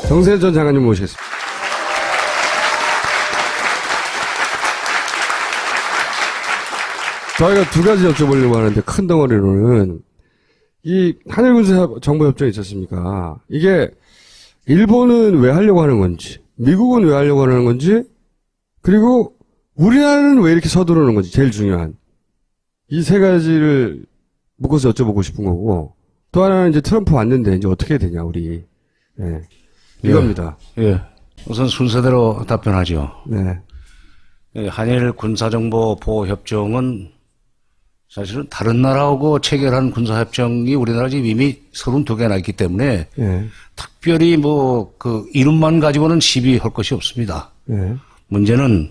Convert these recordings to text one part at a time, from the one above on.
정세현 전 장관님 모시겠습니다. 저희가 두 가지 여쭤보려고 하는데, 큰 덩어리로는 이 한일군사정보협정이 있지 않습니까? 이게 일본은 왜 하려고 하는 건지, 미국은 왜 하려고 하는 건지, 그리고 우리나라는 왜 이렇게 서두르는 건지, 제일 중요한 이 세 가지를 묶어서 여쭤보고 싶은 거고, 또 하나는 이제 트럼프 왔는데 이제 어떻게 해야 되냐, 우리. 네. 이겁니다. 예. 우선 순서대로 답변하죠. 네. 한일 군사정보 보호협정은 사실은 다른 나라하고 체결한 군사협정이 우리나라 지금 이미 32개나 있기 때문에 네. 특별히 뭐 그 이름만 가지고는 시비할 것이 없습니다. 네. 문제는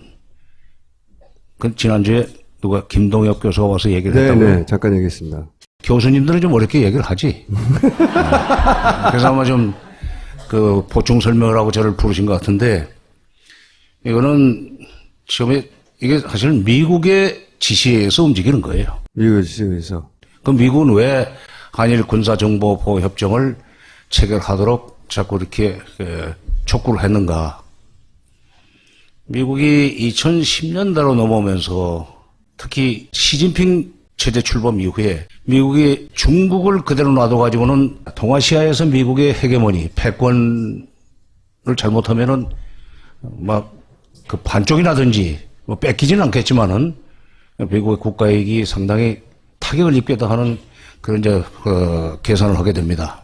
그 지난주에 누가 김동엽 교수가 와서 얘기를 했다고요. 네, 잠깐 얘기했습니다. 교수님들은 좀 어렵게 얘기를 하지. 그래서 아마 좀 그 보충 설명을 하고 저를 부르신 것 같은데, 이거는 처음에 이게 사실은 미국의 지시에 의해서 움직이는 거예요. 미국의 지시에 의해서. 그럼 미국은 왜 한일 군사정보 보호 협정을 체결하도록 자꾸 이렇게 촉구를 했는가? 미국이 2010년대로 넘어오면서 특히 시진핑 체제 출범 이후에 미국이 중국을 그대로 놔둬가지고는 동아시아에서 미국의 헤게모니, 패권을 잘못하면은 막 그 반쪽이나든지 뭐 뺏기지는 않겠지만은 미국의 국가이익이 상당히 타격을 입겠다 하는 그런 이제 계산을 하게 됩니다.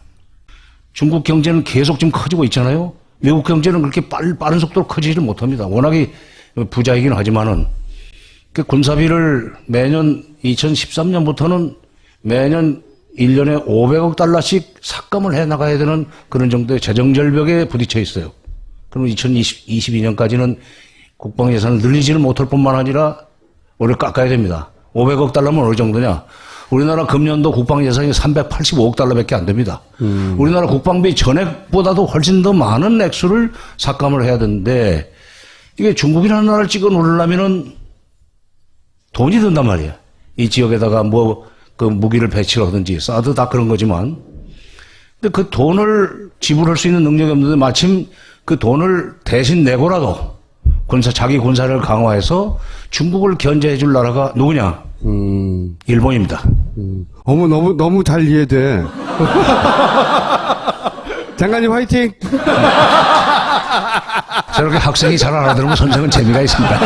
중국 경제는 계속 지금 커지고 있잖아요. 미국 경제는 그렇게 빠른 속도로 커지지를 못합니다. 워낙에 부자이긴 하지만은 그 군사비를 매년 2013년부터는 매년 1년에 500억 달러씩 삭감을 해 나가야 되는 그런 정도의 재정 절벽에 부딪혀 있어요. 그럼 2022년까지는 국방 예산을 늘리지는 못할 뿐만 아니라 오히려 깎아야 됩니다. 500억 달러면 어느 정도냐? 우리나라 금년도 국방 예산이 385억 달러밖에 안 됩니다. 우리나라 국방비 전액보다도 훨씬 더 많은 액수를 삭감을 해야 되는데 이게 중국이라는 나라를 찍어 누르려면은 돈이 든단 말이에요. 이 지역에다가 뭐 그 무기를 배치를 하든지 사드 다 그런 거지만, 근데 그 돈을 지불할 수 있는 능력이 없는데 마침 그 돈을 대신 내고라도 자기 군사를 강화해서 중국을 견제해 줄 나라가 누구냐? 일본입니다. 어머, 너무 잘 이해돼. 장관님 화이팅! 저렇게 학생이 잘 알아들으면 선생은 재미가 있습니다.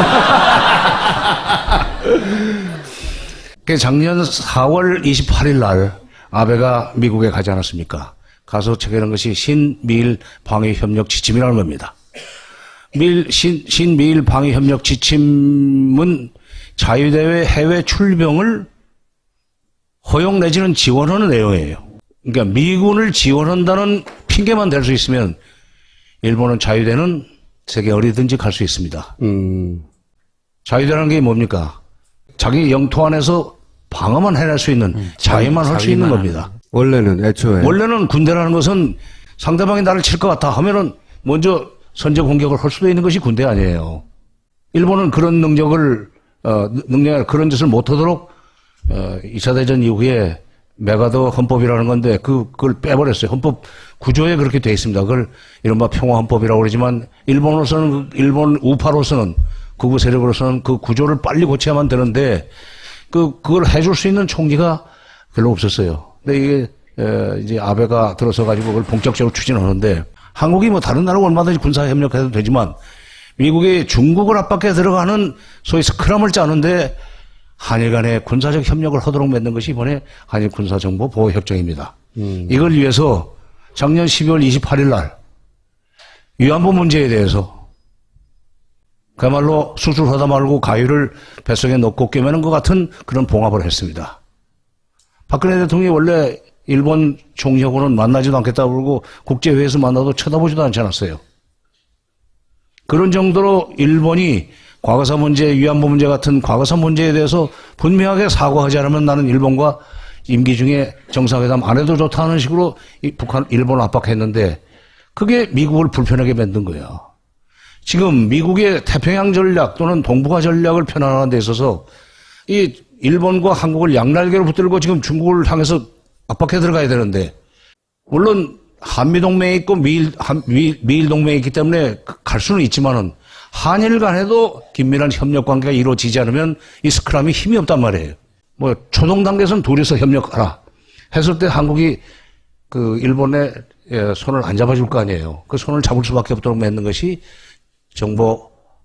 작년 4월 28일 날 아베가 미국에 가지 않았습니까? 가서 체결한 것이 신미일 방위협력 지침이라는 겁니다. 신미일 방위협력 지침은 자유대회 해외 출병을 허용 내지는 지원하는 내용이에요. 그러니까 미군을 지원한다는 핑계만 댈 수 있으면 일본은 자유대는 세계 어디든지 갈 수 있습니다. 자유대라는 게 뭡니까? 자기 영토 안에서 방어만 해낼 수 있는, 자위만 할 수 있는 겁니다. 원래는, 애초에. 원래는 군대라는 것은 상대방이 나를 칠 것 같아 하면은 먼저 선제 공격을 할 수도 있는 것이 군대 아니에요. 일본은 그런 능력을, 그런 짓을 못하도록, 2차 대전 이후에 메가더 헌법이라는 건데 그걸 빼버렸어요. 헌법 구조에 그렇게 돼 있습니다. 그걸 이른바 평화헌법이라고 그러지만 일본 우파로서는 극우 세력으로서는 그 구조를 빨리 고쳐야만 되는데 그걸 해줄 수 있는 총리가 별로 없었어요. 근데 이게 이제 아베가 들어서 가지고 그걸 본격적으로 추진하는데 한국이 뭐 다른 나라와 얼마든지 군사 협력해도 되지만 미국이 중국을 압박해 들어가는 소위 스크럼을 짜는데 한일 간의 군사적 협력을 하도록 맺는 것이 이번에 한일 군사정보 보호협정입니다. 이걸 위해서 작년 12월 28일 날 위안부 문제에 대해서 그야말로 수술하다 말고 가위를 뱃속에 넣고 꿰매는 것 같은 그런 봉합을 했습니다. 박근혜 대통령이 원래 일본 총리하고는 만나지도 않겠다고 그러고 국제회의에서 만나도 쳐다보지도 않지 않았어요. 그런 정도로 일본이 과거사 문제, 위안부 문제 같은 과거사 문제에 대해서 분명하게 사과하지 않으면 나는 일본과 임기 중에 정상회담 안 해도 좋다는 식으로 일본을 압박했는데 그게 미국을 불편하게 만든 거예요. 지금 미국의 태평양 전략 또는 동북아 전략을 편안하는 데 있어서 이 일본과 한국을 양날개로 붙들고 지금 중국을 향해서 압박해 들어가야 되는데 물론 한미동맹이 있고 미일동맹이 있기 때문에 갈 수는 있지만은 한일 간에도 긴밀한 협력 관계가 이루어지지 않으면 이 스크럼이 힘이 없단 말이에요. 뭐 초동 단계에서는 둘이서 협력하라 했을 때 한국이 그 일본의 손을 안 잡아줄 거 아니에요. 그 손을 잡을 수밖에 없도록 맺는 것이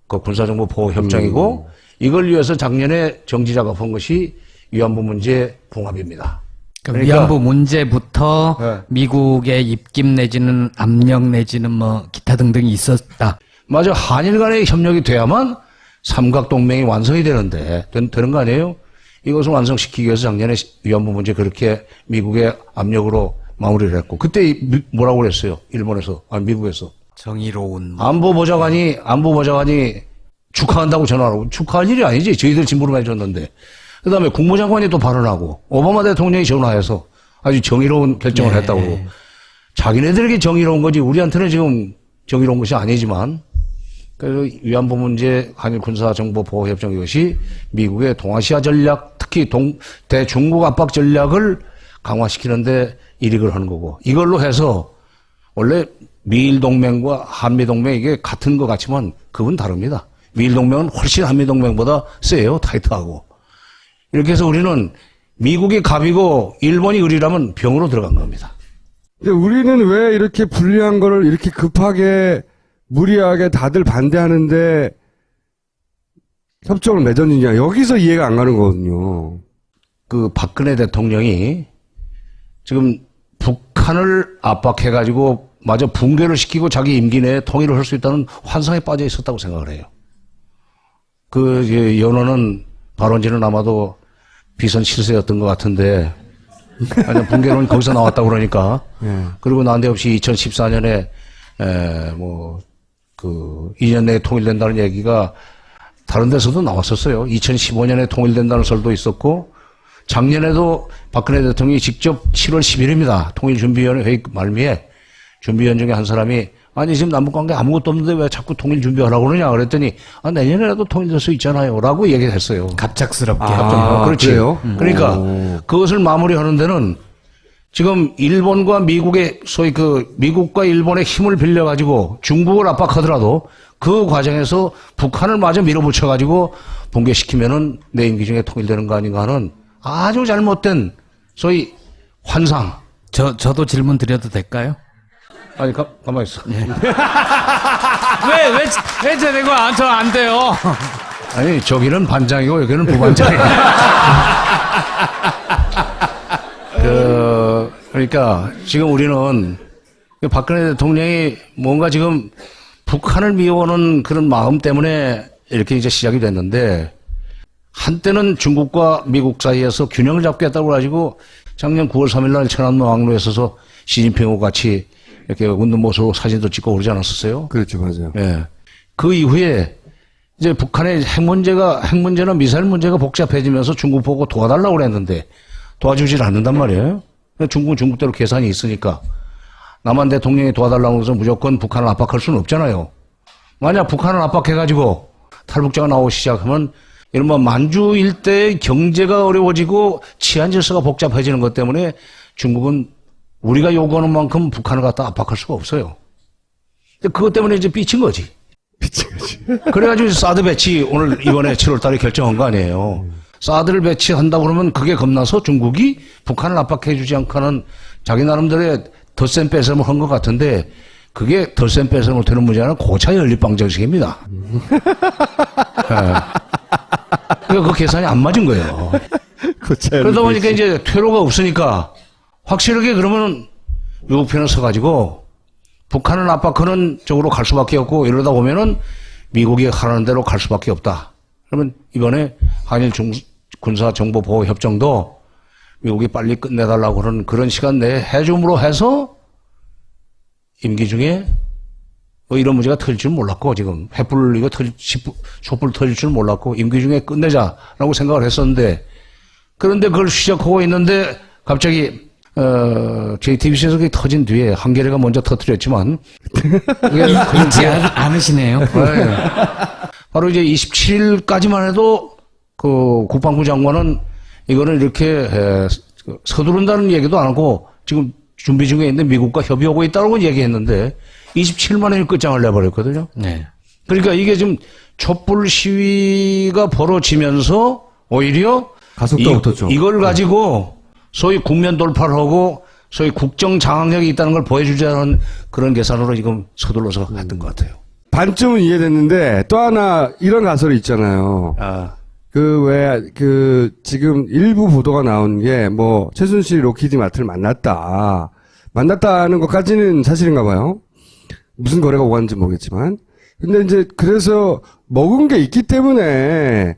그 군사정보 보호 협정이고 이걸 위해서 작년에 정지 작업한 것이 위안부 문제 봉합입니다. 그러니까 위안부 문제부터 네. 미국의 입김 내지는 압력 내지는 뭐 기타 등등이 있었다. 맞아. 한일 간의 협력이 돼야만 삼각동맹이 완성이 되는데 되는 거 아니에요? 이것을 완성시키기 위해서 작년에 위안부 문제 그렇게 미국의 압력으로 마무리를 했고 그때 뭐라고 그랬어요? 일본에서 미국에서 정의로운 안보보좌관이 축하한다고 전화하고 축하할 일이 아니지. 저희들 진부름 해줬는데 그다음에 국무장관이 또 발언하고 오바마 대통령이 전화해서 아주 정의로운 결정을 네. 했다고 그러고 자기네들에게 정의로운 거지 우리한테는 지금 정의로운 것이 아니지만 그래서 위안부 문제 한일 군사정보보호협정 이것이 미국의 동아시아 전략 특히 대중국 압박 전략을 강화시키는데 일익을 하는 거고 이걸로 해서 원래 미일동맹과 한미동맹 이게 같은 것 같지만 그건 다릅니다. 미일동맹은 훨씬 한미동맹보다 세요. 타이트하고. 이렇게 해서 우리는 미국이 갑이고 일본이 을이라면 병으로 들어간 겁니다. 근데 우리는 왜 이렇게 불리한 거를 이렇게 급하게 무리하게 다들 반대하는데 협정을 맺었느냐 여기서 이해가 안 가는 거거든요. 그 박근혜 대통령이 지금 북한을 압박해가지고 마저 붕괴를 시키고 자기 임기 내에 통일을 할 수 있다는 환상에 빠져 있었다고 생각을 해요. 그 연호는 발언지는 아마도 비선 실세였던 것 같은데 아니 붕괴론 거기서 나왔다고 그러니까 그리고 난데없이 2014년에 그 2년 내에 통일된다는 얘기가 다른 데서도 나왔었어요. 2015년에 통일된다는 설도 있었고 작년에도 박근혜 대통령이 직접 7월 10일입니다. 통일준비위원회 회의 말미에 준비위원 중에 한 사람이 아니 지금 남북관계 아무것도 없는데 왜 자꾸 통일 준비하라고 그러냐 그랬더니 내년에라도 통일될 수 있잖아요 라고 얘기를 했어요. 갑작스럽게. 그렇지. 그래요? 그러니까 그것을 마무리하는 데는 지금 일본과 미국의 소위 미국과 일본의 힘을 빌려가지고 중국을 압박하더라도 그 과정에서 북한을 마저 밀어붙여가지고 붕괴시키면은 내 임기 중에 통일되는 거 아닌가 하는 아주 잘못된 소위 환상. 저도 질문 드려도 될까요? 아니 가만히 있어. 왜 제대고 저 안 돼요? 아니 저기는 반장이고 여기는 부반장이에요. 그러니까 지금 우리는 박근혜 대통령이 뭔가 지금 북한을 미워하는 그런 마음 때문에 이렇게 이제 시작이 됐는데 한때는 중국과 미국 사이에서 균형을 잡겠다고 가지고 작년 9월 3일 날 천안문 왕로에 서서 시진핑하고 같이 이렇게 웃는 모습으로 사진도 찍고 그러지 않았었어요? 그렇죠, 맞아요. 예. 그 이후에 이제 북한의 핵문제나 미사일 문제가 복잡해지면서 중국 보고 도와달라고 그랬는데 도와주질 않는단 말이에요. 중국은 중국대로 계산이 있으니까. 남한 대통령이 도와달라고 해서 무조건 북한을 압박할 수는 없잖아요. 만약 북한을 압박해가지고 탈북자가 나오기 시작하면 이른바 만주 일대의 경제가 어려워지고 치안 질서가 복잡해지는 것 때문에 중국은 우리가 요구하는 만큼 북한을 갖다 압박할 수가 없어요. 그것 때문에 이제 삐친 거지. 삐친 거지. 그래가지고 사드 배치 이번에 7월 달에 결정한 거 아니에요. 사드를 배치한다고 그러면 그게 겁나서 중국이 북한을 압박해주지 않고 하는 자기 나름대로의 덧셈 빼셈을 한 것 같은데 그게 덧셈 빼셈을 되는 문제는 고차 연립방정식입니다. 그 계산이 안 맞은 거예요. 그러다 보니까 이제 퇴로가 없으니까 확실하게 그러면 미국 편에 서가지고 북한을 압박하는 쪽으로 갈 수밖에 없고 이러다 보면은 미국이 하라는 대로 갈 수밖에 없다. 그러면 이번에 한일 군사정보보호협정도 미국이 빨리 끝내달라고 하는 그런 시간 내에 해줌으로 해서 임기 중에 뭐 이런 문제가 터질 줄 몰랐고 지금 횃불 촛불 터질 줄 몰랐고 임기 중에 끝내자라고 생각을 했었는데 그런데 그걸 시작하고 있는데 갑자기 JTBC에서 그게 터진 뒤에 한겨레가 먼저 터뜨렸지만 잊지 않으시네요. 네. 바로 이제 27일까지만 해도 그 국방부 장관은 이거는 이렇게 서두른다는 얘기도 안 하고 지금 준비 중에 있는데 미국과 협의하고 있다고 얘기했는데 27만 원이 끝장을 내버렸거든요. 네. 그러니까 이게 지금 촛불 시위가 벌어지면서 오히려 가속도가 붙었죠. 이걸 가지고 소위 국면 돌파를 하고 소위 국정 장악력이 있다는 걸 보여주자는 그런 계산으로 지금 서둘러서 했던 것 같아요. 반쯤은 이해됐는데 또 하나 이런 가설이 있잖아요. 아, 지금 일부 보도가 나온 게 뭐 최순실이 로키드 마트를 만났다는 것까지는 사실인가 봐요. 무슨 거래가 오갔는지 모르겠지만. 근데 이제 그래서 먹은 게 있기 때문에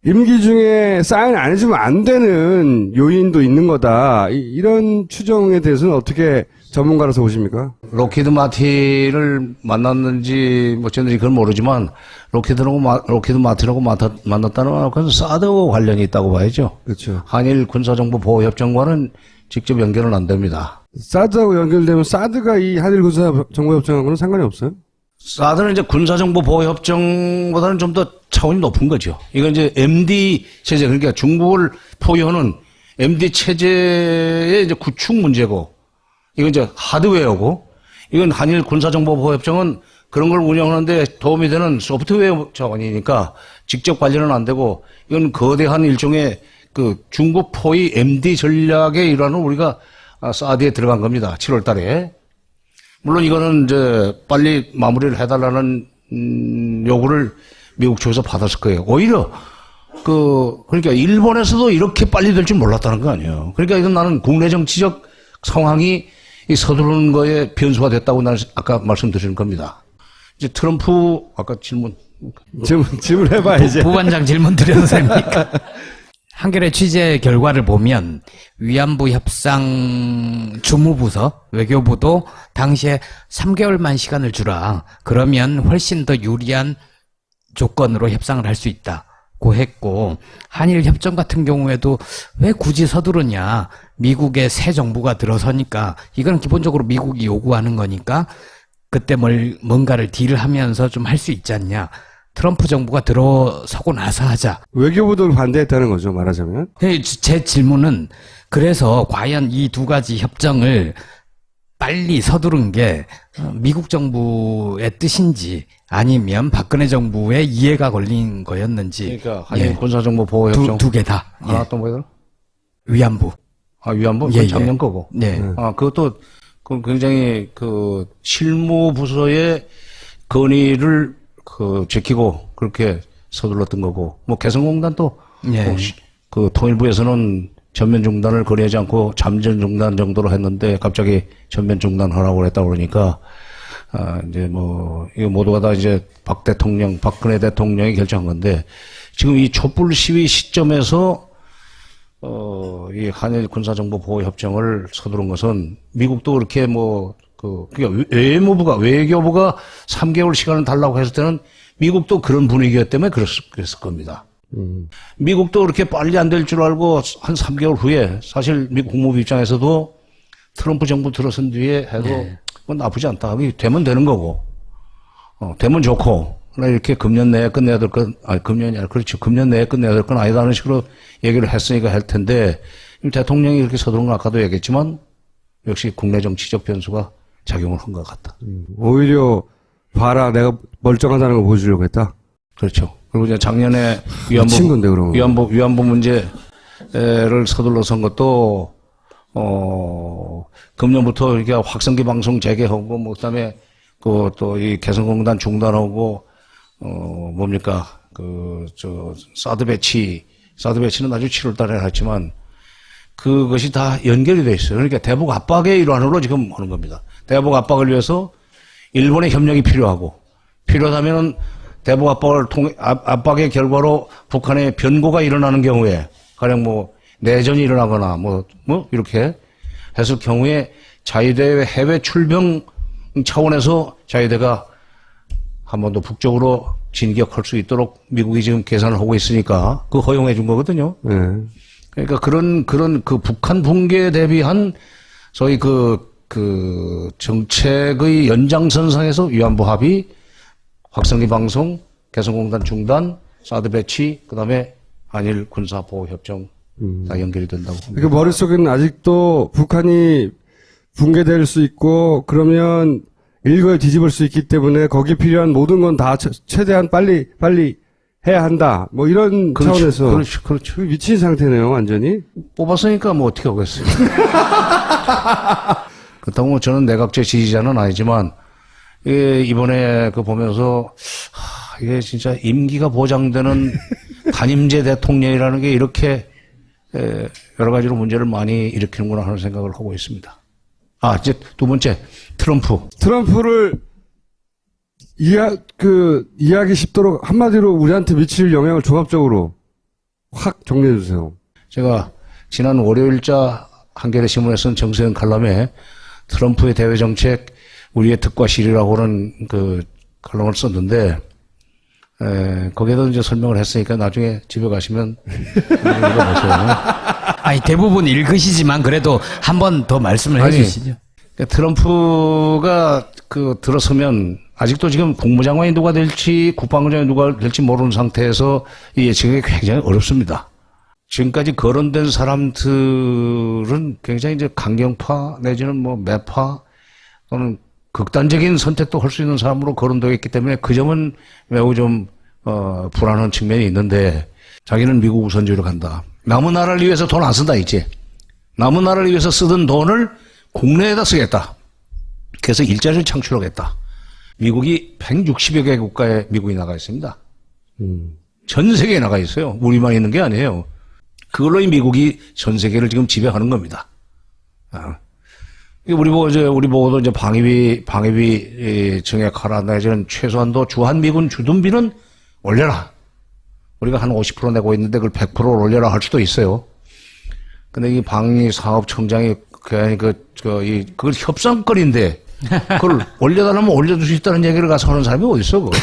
임기 중에 사인 안 해주면 안 되는 요인도 있는 거다. 이런 추정에 대해서는 어떻게 전문가로서 보십니까? 로키드 마틴을 만났는지 어쨌는지 그건 모르지만 로키드 마틴하고 만났다는 건 사드와 관련이 있다고 봐야죠. 그렇죠. 한일 군사정보보호협정과는 직접 연결은 안 됩니다. 사드하고 연결되면 사드가 이 한일 군사 정보협정하고는 상관이 없어요? 사드는 이제 군사정보보호협정보다는 좀 더 차원이 높은 거죠. 이건 이제 MD 체제, 그러니까 중국을 포위하는 MD 체제의 이제 구축 문제고, 이건 이제 하드웨어고, 이건 한일 군사정보보호협정은 그런 걸 운영하는데 도움이 되는 소프트웨어 차원이니까 직접 관련은 안 되고, 이건 거대한 일종의 그 중국 포위 MD 전략의 일환으로 우리가 사드에 들어간 겁니다. 7월 달에. 물론 이거는 이제 빨리 마무리를 해달라는 요구를 미국 쪽에서 받았을 거예요. 오히려 그러니까 일본에서도 이렇게 빨리 될 줄 몰랐다는 거 아니에요. 그러니까 이건 나는 국내 정치적 상황이 이 서두르는 거에 변수가 됐다고 나는 아까 말씀드리는 겁니다. 이제 트럼프 아까 질문 해봐 이제. 부반장 질문 드려도 됩니까? 한겨레 취재 결과를 보면 위안부 협상 주무부서 외교부도 당시에 3개월만 시간을 주라. 그러면 훨씬 더 유리한 조건으로 협상을 할 수 있다고 했고, 한일 협정 같은 경우에도 왜 굳이 서두르냐. 미국의 새 정부가 들어서니까 이건 기본적으로 미국이 요구하는 거니까 그때 뭔가를 딜하면서 좀 할 수 있지 않냐. 트럼프 정부가 들어서고 나서 하자. 외교부도 반대했다는 거죠, 말하자면. 제 질문은 그래서 과연 이 두 가지 협정을 빨리 서두른 게 미국 정부의 뜻인지 아니면 박근혜 정부의 이해가 걸린 거였는지. 그러니까 한일 군사정보보호협정 두 개 다. 하나 또 뭐예요? 위안부. 위안부? 예, 그건 작년 거고. 네. 그것도 굉장히 실무 부서의 건의를 지키고 그렇게 서둘렀던 거고, 뭐 개성공단도 예. 통일부에서는 전면 중단을 거래하지 않고 잠전 중단 정도로 했는데 갑자기 전면 중단하라고 했다고 그러니까 이제 이거 모두가 다 이제 박근혜 대통령이 결정한 건데, 지금 이 촛불 시위 시점에서 이 한일 군사정보보호협정을 서두른 것은 미국도 그렇게 그러니까 외교부가 3개월 시간을 달라고 했을 때는 미국도 그런 분위기였기 때문에 그랬을 겁니다. 미국도 그렇게 빨리 안 될 줄 알고 한 3개월 후에 사실 미국 국무부 입장에서도 트럼프 정부 들어선 뒤에 해도 그건 나쁘지 않다. 되면 되는 거고, 되면 좋고, 이렇게 금년 내에 끝내야 될 건, 금년이 아니라 그렇죠. 금년 내에 끝내야 될 건 아니다는 식으로 얘기를 했으니까 할 텐데, 대통령이 이렇게 서두른 건 아까도 얘기했지만 역시 국내 정치적 변수가 작용을 한 것 같다. 오히려 봐라, 내가 멀쩡하다는 걸 보여주려고 했다. 그렇죠. 그리고 이제 작년에 미친 건데, 그럼. 위안부 문제를 서둘러선 것도 금년부터 이렇게 확성기 방송 재개하고 그다음에 또 이 개성공단 중단하고 사드 배치는 아주 7월 달에 했지만 그것이 다 연결이 돼 있어요. 그러니까 대북 압박의 일환으로 지금 하는 겁니다. 대북 압박을 위해서 일본의 협력이 필요하다면은 대북 압박의 결과로 북한의 변고가 일어나는 경우에, 가령 내전이 일어나거나 이렇게 했을 경우에 자위대의 해외 출병 차원에서 자위대가 한 번 더 북쪽으로 진격할 수 있도록 미국이 지금 계산을 하고 있으니까 그거 허용해 준 거거든요. 네. 그러니까 그런 북한 붕괴에 대비한 소위 정책의 연장선상에서 위안부 합의, 확성기 방송, 개성공단 중단, 사드 배치, 그 다음에 한일 군사보호협정 다 연결이 된다고 봅니다. 그러니까 머릿속에는 아직도 북한이 붕괴될 수 있고 그러면 일거에 뒤집을 수 있기 때문에 거기에 필요한 모든 건 다 최대한 빨리 해야 한다. 뭐 이런 차원에서 그렇죠. 미친 상태네요, 완전히. 뽑았으니까 뭐 어떻게 하겠어요. 그렇다고 뭐 저는 내각제 지지자는 아니지만 이번에 그 보면서 이게 진짜 임기가 보장되는 단임제 대통령이라는 게 이렇게 여러 가지로 문제를 많이 일으키는구나 하는 생각을 하고 있습니다. 이제 두 번째 트럼프를 이해하기 쉽도록 한마디로 우리한테 미칠 영향을 종합적으로 확 정리해 주세요. 제가 지난 월요일자 한겨레 신문에 쓴 정세현 칼럼에 트럼프의 대외 정책 우리의 득과 실이라고는 그 칼럼을 썼는데 거기에도 이제 설명을 했으니까 나중에 집에 가시면 읽어보세요. 아니, 대부분 읽으시지만 그래도 한 번 더 말씀을 해주시죠. 그러니까 트럼프가 들어서면 아직도 지금 국무장관이 누가 될지 국방장관이 누가 될지 모르는 상태에서 이 예측이 굉장히 어렵습니다. 지금까지 거론된 사람들은 굉장히 이제 강경파 내지는 뭐 매파 또는 극단적인 선택도 할 수 있는 사람으로 거론되어 있기 때문에 그 점은 매우 좀 불안한 측면이 있는데 자기는 미국 우선주의로 간다. 남은 나라를 위해서 돈 안 쓴다 이제. 남은 나라를 위해서 쓰던 돈을 국내에다 쓰겠다. 그래서 일자리를 창출하겠다. 미국이 160여 개 국가에 미국이 나가 있습니다. 전 세계에 나가 있어요. 우리만 있는 게 아니에요. 그걸로 이 미국이 전 세계를 지금 지배하는 겁니다. 우리 보고도 이제 방위비 증액하라 내지는 최소한도 주한미군 주둔비는 올려라. 우리가 한 50% 내고 있는데 그걸 100%를 올려라 할 수도 있어요. 근데 이 방위사업청장이 그걸 협상거리인데 그걸 올려달라면 올려줄 수 있다는 얘기를 가서 하는 사람이 어디 있어, 그거.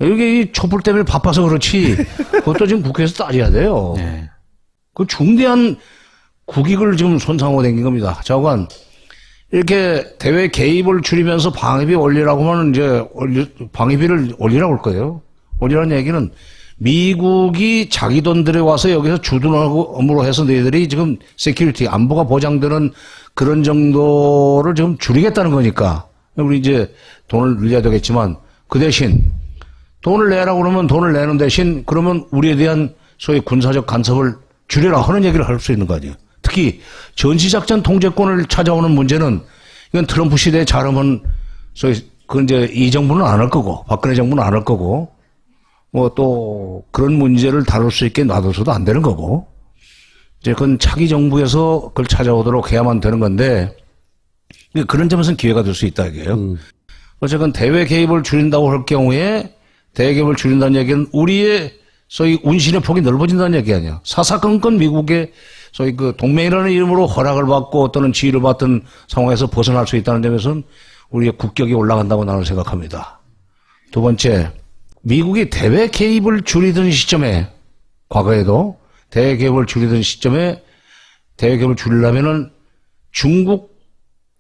이게 이 촛불 때문에 바빠서 그렇지. 그것도 지금 국회에서 따져야 돼요. 네. 그 중대한 국익을 지금 손상하고 댕긴 겁니다. 자관 이렇게 대외 개입을 줄이면서 방위비 올리라고 하면 이제 방위비를 올리라고 할 거예요. 올리라는 얘기는 미국이 자기 돈 들여와서 여기서 주둔하고 업무로 해서 너희들이 지금 세큐리티 안보가 보장되는 그런 정도를 지금 줄이겠다는 거니까 우리 이제 돈을 늘려야 되겠지만 그 대신 돈을 내라고 그러면 돈을 내는 대신 그러면 우리에 대한 소위 군사적 간섭을 줄여라 하는 얘기를 할 수 있는 거 아니에요. 특히 전시작전 통제권을 찾아오는 문제는 이건 트럼프 시대에 잘하면 소위 그건 이제 이 정부는 안 할 거고 박근혜 정부는 안 할 거고 뭐 또 그런 문제를 다룰 수 있게 놔둬서도 안 되는 거고 이제 그건 차기 정부에서 그걸 찾아오도록 해야만 되는 건데 그런 점에서는 기회가 될 수 있다 이게요. 어쨌든 대외 개입을 줄인다고 할 경우에 대외 개입을 줄인다는 얘기는 우리의 소위 운신의 폭이 넓어진다는 얘기 아니야. 사사건건 미국의 소위 그 동맹이라는 이름으로 허락을 받고 또는 지위를 받던 상황에서 벗어날 수 있다는 점에서는 우리의 국격이 올라간다고 나는 생각합니다. 두 번째, 미국이 대외 개입을 줄이던 시점에 과거에도 대외 개입을 줄이던 시점에 대외 개입을 줄이려면은 중국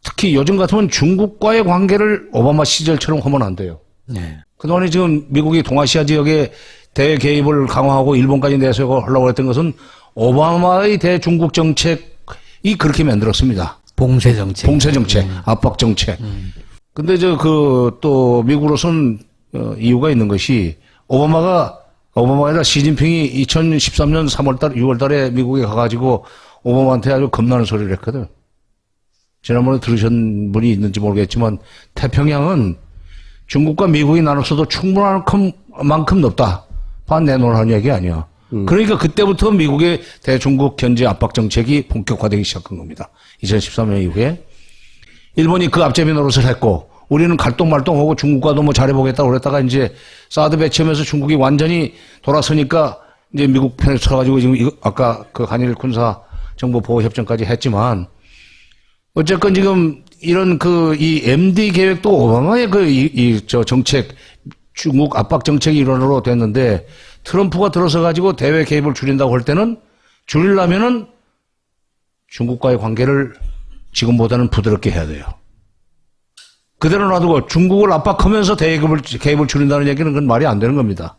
특히 요즘 같으면 중국과의 관계를 오바마 시절처럼 하면 안 돼요. 네. 그동안에 지금 미국이 동아시아 지역에 대외 개입을 강화하고 일본까지 내세우려고 했던 것은 오바마의 대중국 정책이 그렇게 만들었습니다. 봉쇄 정책. 봉쇄 정책, 압박 정책. 근데 또 미국으로서는 이유가 있는 것이 오바마가 아니라 시진핑이 2013년 3월달, 6월달에 미국에 가가지고 오바마한테 아주 겁나는 소리를 했거든. 지난번에 들으신 분이 있는지 모르겠지만 태평양은 중국과 미국이 나눴어도 충분한 만큼 높다. 반 내놓으라는 얘기 아니야. 그러니까 그때부터 미국의 대중국 견제 압박 정책이 본격화되기 시작한 겁니다. 2013년 이후에. 일본이 그 앞제비 노릇을 했고 우리는 갈동말동하고 중국과도 뭐 잘해보겠다고 그랬다가 이제 사드 배치하면서 중국이 완전히 돌아서니까 이제 미국 편에 서가지고 지금 아까 그 한일 군사 정보 보호 협정까지 했지만 어쨌건 지금 이런 이 MD 계획도 오바마의 정책, 중국 압박 정책이 일원으로 됐는데 트럼프가 들어서 가지고 대외 개입을 줄인다고 할 때는 줄이려면은 중국과의 관계를 지금보다는 부드럽게 해야 돼요. 그대로 놔두고 중국을 압박하면서 대외 개입을 줄인다는 얘기는 그건 말이 안 되는 겁니다.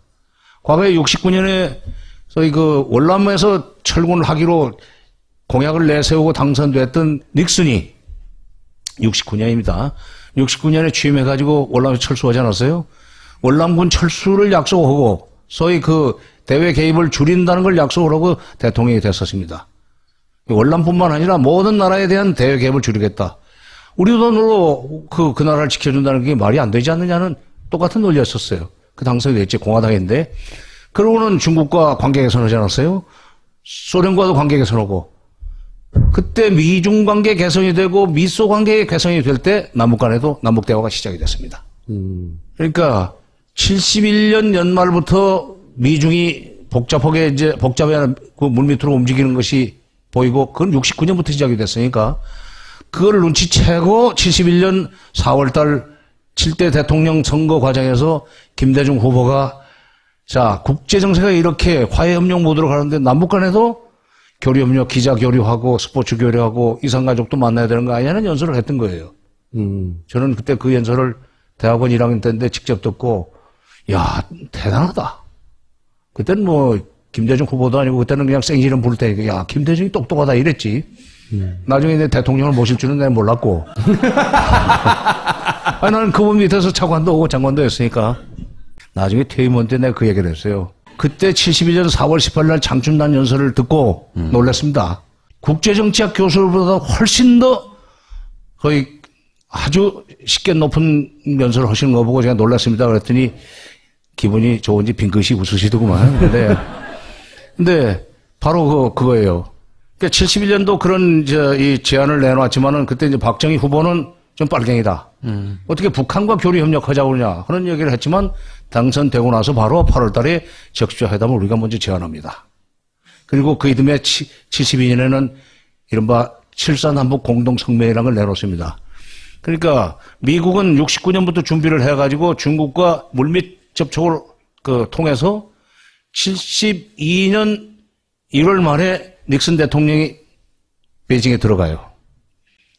과거에 69년에 소위 월남에서 철군을 하기로 공약을 내세우고 당선됐던 닉슨이 69년입니다. 69년에 취임해가지고 월남에 철수하지 않았어요? 월남군 철수를 약속하고 소위 그 대외 개입을 줄인다는 걸 약속을 하고 대통령이 됐었습니다. 월남뿐만 아니라 모든 나라에 대한 대외 개입을 줄이겠다. 우리 돈으로 그 나라를 지켜준다는 게 말이 안 되지 않느냐는 똑같은 논리였었어요. 그 당선이 됐지, 공화당인데. 그러고는 중국과 관계 개선하지 않았어요? 소련과도 관계 개선하고. 그때 미중 관계 개선이 되고 미소 관계 개선이 될 때 남북 간에도 남북 대화가 시작이 됐습니다. 그러니까 71년 연말부터 미중이 복잡하게 그 물밑으로 움직이는 것이 보이고 그건 69년부터 시작이 됐으니까 그걸 눈치채고 71년 4월달 7대 대통령 선거 과정에서 김대중 후보가 자, 국제정세가 이렇게 화해협력 모드로 가는데 남북 간에도 교류협력, 기자 교류하고 스포츠 교류하고 이산가족도 만나야 되는 거 아니냐는 연설을 했던 거예요. 저는 그때 그 연설을 대학원 1학년 때인데 직접 듣고 야, 대단하다. 그때는 뭐 김대중 후보도 아니고 그때는 그냥 생지름 부를 테니까 야, 김대중이 똑똑하다 이랬지. 나중에 내 대통령을 모실 줄은 내가 몰랐고. 아니, 나는 그분 밑에서 차관도 오고 장관도 했으니까. 나중에 퇴임원 때 내가 그 얘기를 했어요. 그때 71년 4월 18일 날 장춘단 연설을 듣고 놀랐습니다. 국제정치학 교수보다 훨씬 더 거의 아주 쉽게 높은 연설을 하시는 거 보고 제가 놀랐습니다. 그랬더니 기분이 좋은지 빙긋이 웃으시더구만. 근데 바로 그거예요. 그러니까 71년도 그런 이 제안을 내놓았지만은 그때 이제 박정희 후보는 좀 빨갱이다. 어떻게 북한과 교류 협력하자고 그러냐 그런 얘기를 했지만 당선되고 나서 바로 8월 달에 적시자 회담을 우리가 먼저 제안합니다. 그리고 그 이듬해 72년에는 이른바 7.3남북 공동성명이라는 걸 내놓습니다. 그러니까 미국은 69년부터 준비를 해가지고 중국과 물밑 접촉을 통해서 72년 1월 말에 닉슨 대통령이 베이징에 들어가요.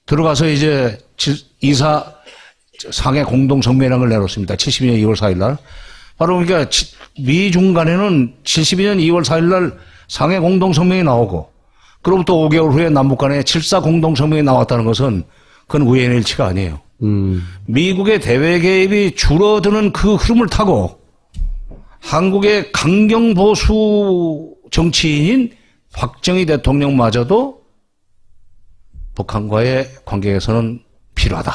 들어가서 이제 2사 상해 공동성명이라는 걸 내놓습니다. 72년 2월 4일 날. 바로 그러니까 미중 간에는 72년 2월 4일 날 상해 공동성명이 나오고 그로부터 5개월 후에 남북 간에 7사 공동성명이 나왔다는 것은 그건 우연의 일치가 아니에요. 미국의 대외 개입이 줄어드는 그 흐름을 타고 한국의 강경보수 정치인인 박정희 대통령마저도 북한과의 관계에서는 필요하다.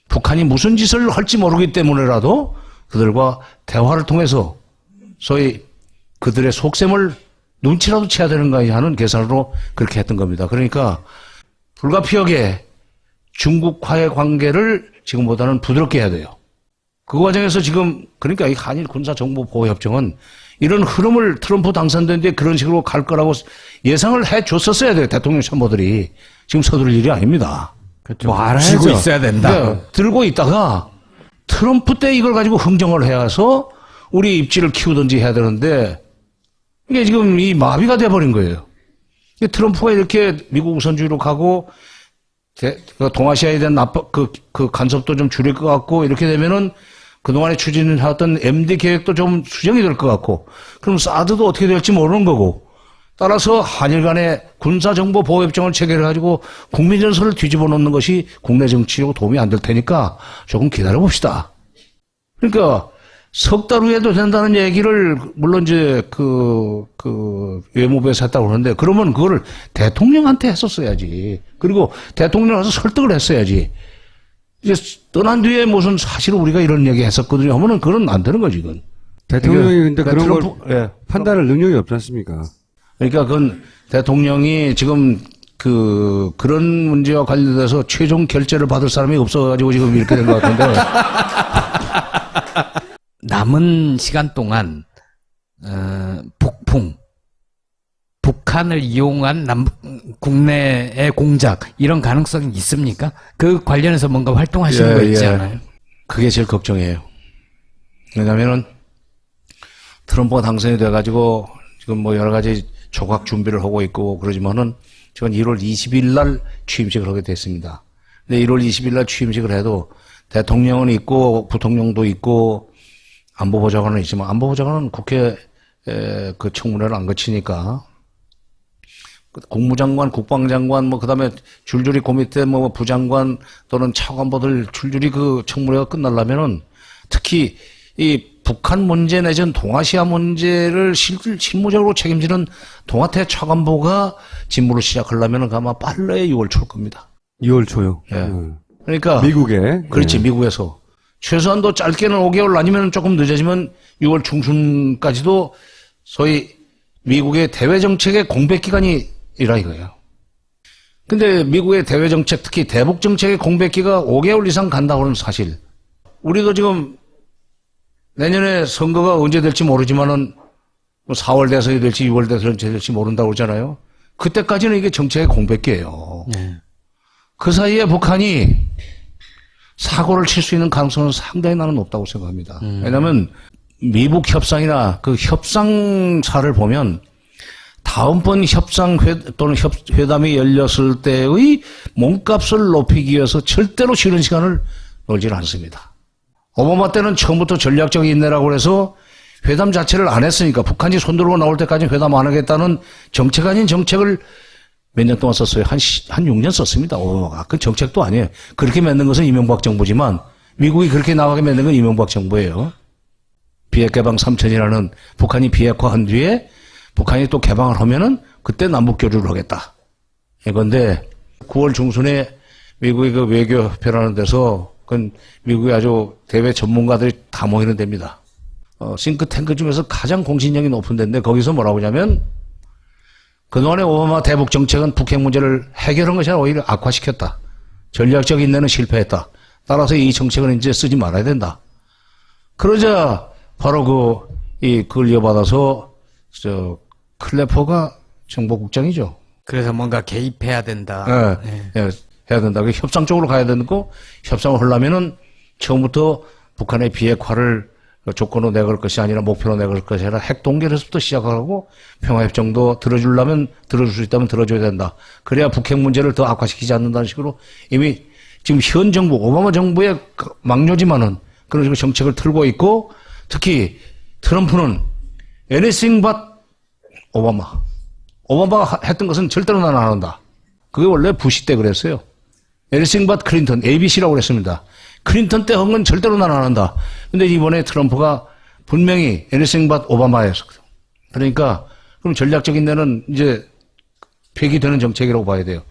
북한이 무슨 짓을 할지 모르기 때문에라도 그들과 대화를 통해서 소위 그들의 속셈을 눈치라도 채야 되는 거 아니냐 하는 계산으로 그렇게 했던 겁니다. 그러니까 불가피하게 중국과의 관계를 지금보다는 부드럽게 해야 돼요. 그 과정에서 지금 그러니까 이 한일 군사정보보호협정은 이런 흐름을 트럼프 당선된 뒤에 그런 식으로 갈 거라고 예상을 해줬었어야 돼요. 대통령 참모들이. 지금 서두를 일이 아닙니다. 그렇죠. 뭐 알아야죠. 쥐고 있어야 된다. 네, 들고 있다가 트럼프 때 이걸 가지고 흥정을 해서 우리 입지를 키우든지 해야 되는데 이게 지금 이 마비가 돼버린 거예요. 트럼프가 이렇게 미국 우선주의로 가고 동아시아에 대한 그 간섭도 좀 줄일 것 같고 이렇게 되면은 그동안에 추진해왔던 MD 계획도 좀 수정이 될 것 같고 그럼 사드도 어떻게 될지 모르는 거고 따라서 한일 간의 군사정보보호협정을 체결해가지고 국민전선을 뒤집어 놓는 것이 국내 정치로 도움이 안 될 테니까 조금 기다려 봅시다. 그러니까 석 달 후에도 된다는 얘기를 물론 이제 외무부에서 했다고 그러는데 그러면 그거를 대통령한테 했었어야지. 그리고 대통령한테 설득을 했어야지. 이제 떠난 뒤에 무슨 사실 우리가 이런 얘기 했었거든요 하면은 그건 안 되는 거지, 이건. 대통령이 근데 그런 트럼프, 걸 예. 판단할 능력이 없지 않습니까? 그러니까 그건 대통령이 지금 그런 문제와 관련돼서 최종 결재를 받을 사람이 없어가지고 지금 이렇게 된 것 같은데. 남은 시간 동안 북풍, 북한을 이용한 국내의 공작 이런 가능성이 있습니까? 그 관련해서 뭔가 활동하시는 거 있지 않아요? 그게 제일 걱정이에요. 왜냐면은 트럼프가 당선이 돼가지고 지금 뭐 여러 가지 조각 준비를 하고 있고 그러지만은 지금 1월 20일 날 취임식을 하게 됐습니다. 근데 1월 20일 날 취임식을 해도 대통령은 있고 부통령도 있고 안보보좌관은 있지만 안보보좌관은 국회 그 청문회를 안 거치니까 국무장관, 국방장관, 뭐, 그 다음에 줄줄이 그 밑에 뭐 부장관 또는 차관보들 줄줄이 그 청문회가 끝나려면은 특히 이 북한 문제 내지는 동아시아 문제를 실무적으로 책임지는 동아태 차관보가 직무를 시작하려면은 아마 빨라야 6월 초일 겁니다. 2월 초요. 예. 그러니까. 미국에. 그렇지, 예. 미국에서. 최소한도 짧게는 5개월 아니면 조금 늦어지면 6월 중순까지도 소위 미국의 대외 정책의 공백 기간이 이라 이거예요. 근데 미국의 대외 정책, 특히 대북 정책의 공백기가 5개월 이상 간다고 하는 사실. 우리도 지금 내년에 선거가 언제 될지 모르지만은 뭐 4월 대선이 될지 6월 대선이 될지 모른다고 그러잖아요. 그때까지는 이게 정책의 공백기예요. 네. 그 사이에 북한이 사고를 칠 수 있는 가능성은 상당히 나는 높다고 생각합니다. 왜냐하면 미북 협상이나 그 협상사를 보면 다음번 또는 회담이 열렸을 때의 몸값을 높이기 위해서 절대로 쉬는 시간을 놀지는 않습니다. 오바마 때는 처음부터 전략적 인내라고 해서 회담 자체를 안 했으니까 북한이 손들고 나올 때까지 회담 안 하겠다는 정책 아닌 정책을 몇 년 동안 썼어요. 한 6년 썼습니다. 오바마가. 그 정책도 아니에요. 그렇게 맺는 것은 이명박 정부지만 미국이 그렇게 나가게 맺는 건 이명박 정부예요. 비핵 개방 3천이라는 북한이 비핵화한 뒤에 북한이 또 개방을 하면은 그때 남북 교류를 하겠다. 이건데 9월 중순에 미국의 그 외교협회라는 데서 그건 미국의 아주 대외 전문가들이 다 모이는 데입니다. 싱크탱크 중에서 가장 공신력이 높은 데인데 거기서 뭐라고 하냐면 그동안의 오바마 대북 정책은 북핵 문제를 해결한 것이 아니라 오히려 악화시켰다. 전략적 인내는 실패했다. 따라서 이 정책은 이제 쓰지 말아야 된다. 그러자 바로 그걸 이어받아서 클래퍼가 정보국장이죠. 그래서 뭔가 개입해야 된다. 네. 네. 해야 된다. 협상 쪽으로 가야 되고 협상을 하려면은 처음부터 북한의 비핵화를 조건으로 내걸 것이 아니라 목표로 내걸 것이 아니라 핵 동결에서부터 시작하고 평화협정도 들어줄 수 있다면 들어줘야 된다. 그래야 북핵 문제를 더 악화시키지 않는다는 식으로 이미 지금 현 정부, 오바마 정부의 막료지만은 그런 식으로 정책을 틀고 있고 특히 트럼프는 anything but 오바마. 오바마가 했던 것은 절대로 나는 안 한다. 그게 원래 부시 때 그랬어요. anything but 클린턴, ABC라고 그랬습니다. 클린턴 때 한 건 절대로 나는 안 한다. 근데 이번에 트럼프가 분명히 anything but 오바마였어. 그러니까 그럼 전략적인 데는 이제 폐기되는 정책이라고 봐야 돼요.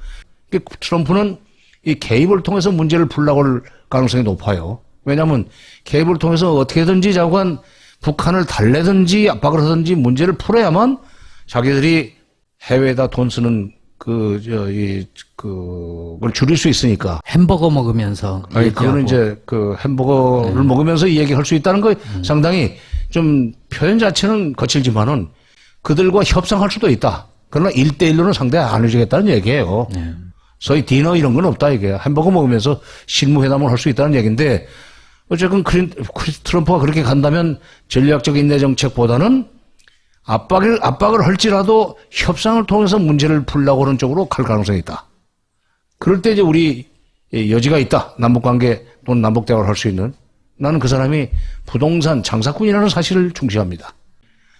트럼프는 이 개입을 통해서 문제를 풀려고 할 가능성이 높아요. 왜냐하면 개입을 통해서 어떻게든지 자관 북한을 달래든지 압박을 하든지 문제를 풀어야만 자기들이 해외에다 돈 쓰는 그걸 줄일 수 있으니까. 햄버거 먹으면서. 아니, 그거는 이제 햄버거를 먹으면서 이 얘기할 수 있다는 거 상당히 좀 표현 자체는 거칠지만은 그들과 협상할 수도 있다. 그러나 1대1로는 상대 안 해주겠다는 얘기예요. 소위 디너 이런 건 없다 이게. 햄버거 먹으면서 실무회담을 할 수 있다는 얘기인데 어쨌든 트럼프가 그렇게 간다면 전략적 인내 정책보다는 압박을 할지라도 협상을 통해서 문제를 풀려고 하는 쪽으로 갈 가능성이 있다. 그럴 때 이제 우리 여지가 있다. 남북관계 또는 남북대화를 할 수 있는. 나는 그 사람이 부동산 장사꾼이라는 사실을 중시합니다.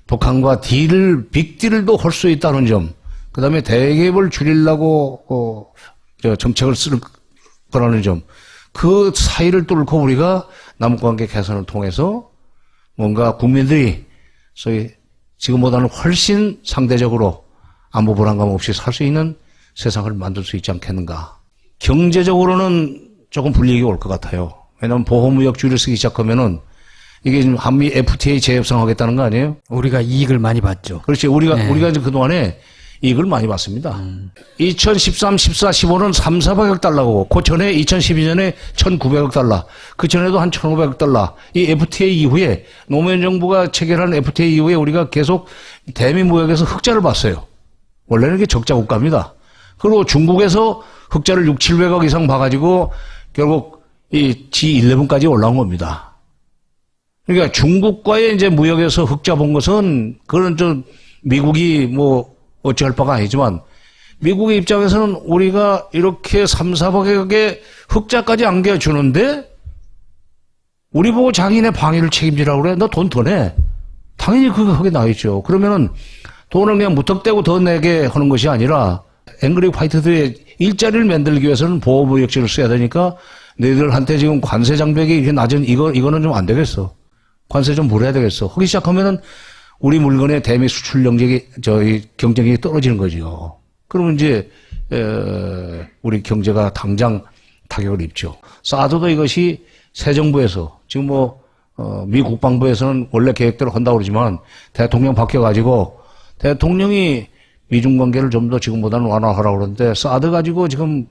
북한과 빅딜도 할 수 있다는 점. 그 다음에 대개입을 줄이려고 정책을 쓸 거라는 점. 그 사이를 뚫고 우리가 남북관계 개선을 통해서 뭔가 국민들이 소위 지금보다는 훨씬 상대적으로 안보 불안감 없이 살 수 있는 세상을 만들 수 있지 않겠는가. 경제적으로는 조금 불이익이 올 것 같아요. 왜냐하면 보호무역 줄을 쓰기 시작하면은 이게 지금 한미 FTA 재협상하겠다는 거 아니에요? 우리가 이익을 많이 봤죠. 그렇지. 우리가 이제 그동안에 이익을 많이 봤습니다. 2013, 14, 15는 3, 400억 달러고, 그 전에 2012년에 1,900억 달러, 그 전에도 한 1,500억 달러. 이 FTA 이후에, 노무현 정부가 체결한 FTA 이후에 우리가 계속 대미 무역에서 흑자를 봤어요. 원래는 이게 적자 국가입니다. 그리고 중국에서 흑자를 6, 700억 이상 봐가지고 결국 이 G11까지 올라온 겁니다. 그러니까 중국과의 이제 무역에서 흑자 본 것은, 그건 좀 미국이 뭐 어찌할 바가 아니지만 미국의 입장에서는 우리가 이렇게 3, 400억의 흑자까지 안겨주는데 우리 보고 자기네 방위를 책임지라고 그래? 너 돈 더 내. 당연히 그거 하게 나있죠. 그러면은 돈을 그냥 무턱대고 더 내게 하는 것이 아니라 앵그리 화이트들의 일자리를 만들기 위해서는 보호무역지를 써야 되니까 너희들한테 지금 관세 장벽이 이렇게 낮은 이거는 좀 안 되겠어. 관세 좀 물어야 되겠어. 하기 시작하면은 우리 물건의 대미 수출 경쟁력이 떨어지는 거죠. 그러면 이제 우리 경제가 당장 타격을 입죠. 사드도 이것이 새 정부에서 지금 미 국방부에서는 원래 계획대로 한다고 그러지만 대통령 바뀌어가지고 대통령이 미중 관계를 좀 더 지금보다는 완화하라고 그러는데 사드 가지고 지금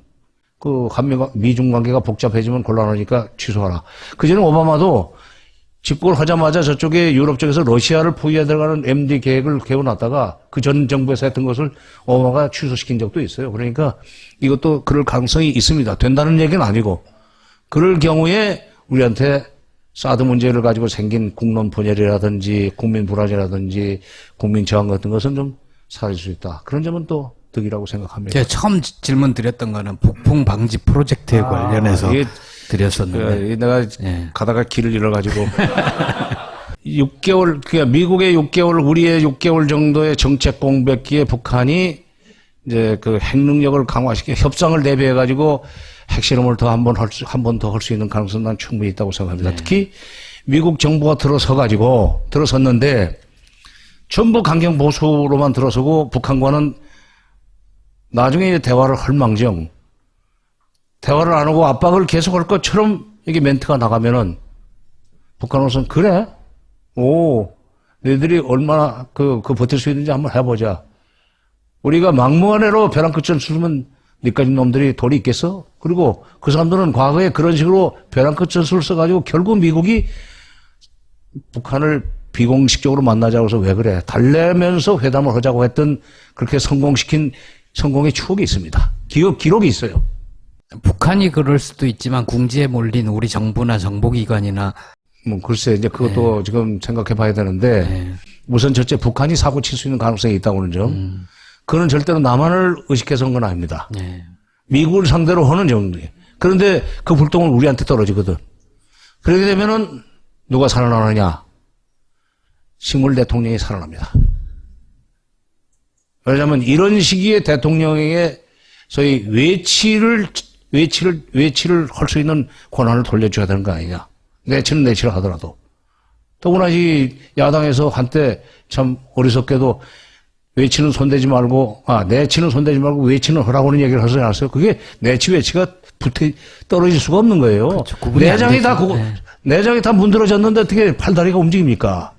그 미중 관계가 복잡해지면 곤란하니까 취소하라. 그전에 오바마도 집권을 하자마자 저쪽에 유럽 쪽에서 러시아를 포위해 들어가는 MD 계획을 세워놨다가 그 전 정부에서 했던 것을 오바마가 취소시킨 적도 있어요. 그러니까 이것도 그럴 가능성이 있습니다. 된다는 얘기는 아니고 그럴 경우에 우리한테 사드 문제를 가지고 생긴 국론 분열이라든지 국민 불안이라든지 국민 저항 같은 것은 좀 사라질 수 있다. 그런 점은 또 득이라고 생각합니다. 제가 처음 질문 드렸던 거는 북풍 방지 프로젝트에 관련해서 드렸었는데. 내가 가다가 길을 잃어가지고 6개월, 그러니까 미국의 6개월, 우리의 6개월 정도의 정책 공백기에 북한이 이제 그 핵 능력을 강화시켜 협상을 대비해가지고 핵실험을 더 한 번 더 할 수 있는 가능성은 난 충분히 있다고 생각합니다. 특히 미국 정부가 들어섰는데 전부 강경 보수로만 들어서고 북한과는 나중에 대화를 할 망정 대화를 안 하고 압박을 계속할 것처럼 이게 멘트가 나가면은 북한으로서는 그래? 너희들이 얼마나 버틸 수 있는지 한번 해보자. 우리가 막무가내로 벼랑 끝을 쓰면 니까지 놈들이 돌이 있겠어? 그리고 그 사람들은 과거에 그런 식으로 벼랑 끝을 써가지고 결국 미국이 북한을 비공식적으로 만나자고 해서 왜 그래? 달래면서 회담을 하자고 했던 그렇게 성공의 추억이 있습니다. 기록이 있어요. 북한이 그럴 수도 있지만 궁지에 몰린 우리 정부나 정보기관이나 글쎄 이제 그것도 지금 생각해 봐야 되는데 우선 첫째 북한이 사고 칠 수 있는 가능성이 있다고는 점. 그는 절대로 남한을 의식해서 한 건 아닙니다. 미국을 상대로 하는 정도. 그런데 그 불똥은 우리한테 떨어지거든. 그렇게 되면은 누가 살아나느냐? 식물 대통령이 살아납니다. 왜냐하면 이런 시기에 대통령에게 소위 외치를 할 수 있는 권한을 돌려줘야 되는 거 아니냐. 내치를 하더라도. 더구나 이 야당에서 한때 참 어리석게도 내치는 손대지 말고 외치는 하라고 하는 얘기를 하지 않았어요. 그게 외치가 떨어질 수가 없는 거예요. 그렇죠. 내장이 다 문드러졌는데 어떻게 팔다리가 움직입니까?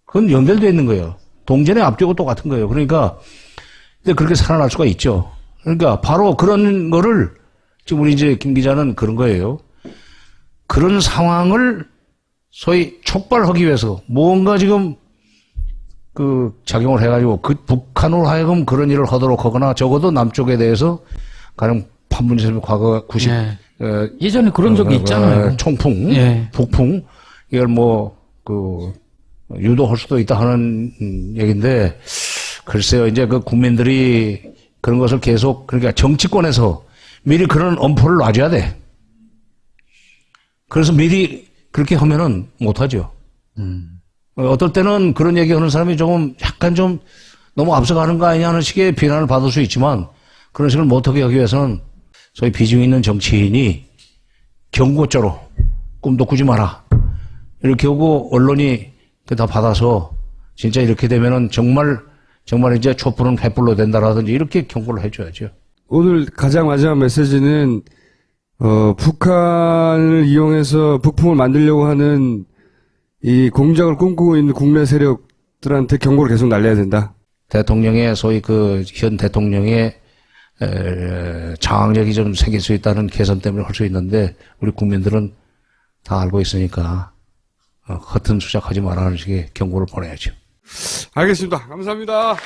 그건 연결되어 있는 거예요. 동전의 앞뒤하고 똑같은 거예요. 그러니까 그렇게 살아날 수가 있죠. 그러니까 바로 그런 거를 지금 우리 이제 김 기자는 그런 거예요. 그런 상황을 소위 촉발하기 위해서 뭔가 지금 작용을 해가지고 북한으로 하여금 그런 일을 하도록 하거나 적어도 남쪽에 대해서 가령 판문점 과거 90 예전에 그런 적이 있잖아요. 총풍, 북풍 이걸 유도할 수도 있다 하는 얘기인데 글쎄요 이제 그 국민들이 그런 것을 계속 그러니까 정치권에서 미리 그런 엄포를 놔줘야 돼. 그래서 미리 그렇게 하면은 못하죠. 어떨 때는 그런 얘기하는 사람이 약간 좀 너무 앞서가는 거 아니냐는 식의 비난을 받을 수 있지만 그런 식을 못하게 하기 위해서는 소위 비중 있는 정치인이 경고죄로 꿈도 꾸지 마라. 이렇게 하고 언론이 다 받아서 진짜 이렇게 되면은 정말 이제 촛불은 횃불로 된다라든지 이렇게 경고를 해줘야죠. 오늘 가장 마지막 메시지는 북한을 이용해서 북풍을 만들려고 하는 이 공작을 꿈꾸고 있는 국내 세력들한테 경고를 계속 날려야 된다. 대통령의 소위 현 대통령의 장악력이 좀 생길 수 있다는 개선 때문에 할 수 있는데 우리 국민들은 다 알고 있으니까 허튼 수작하지 말라는 식의 경고를 보내야죠. 알겠습니다. 감사합니다.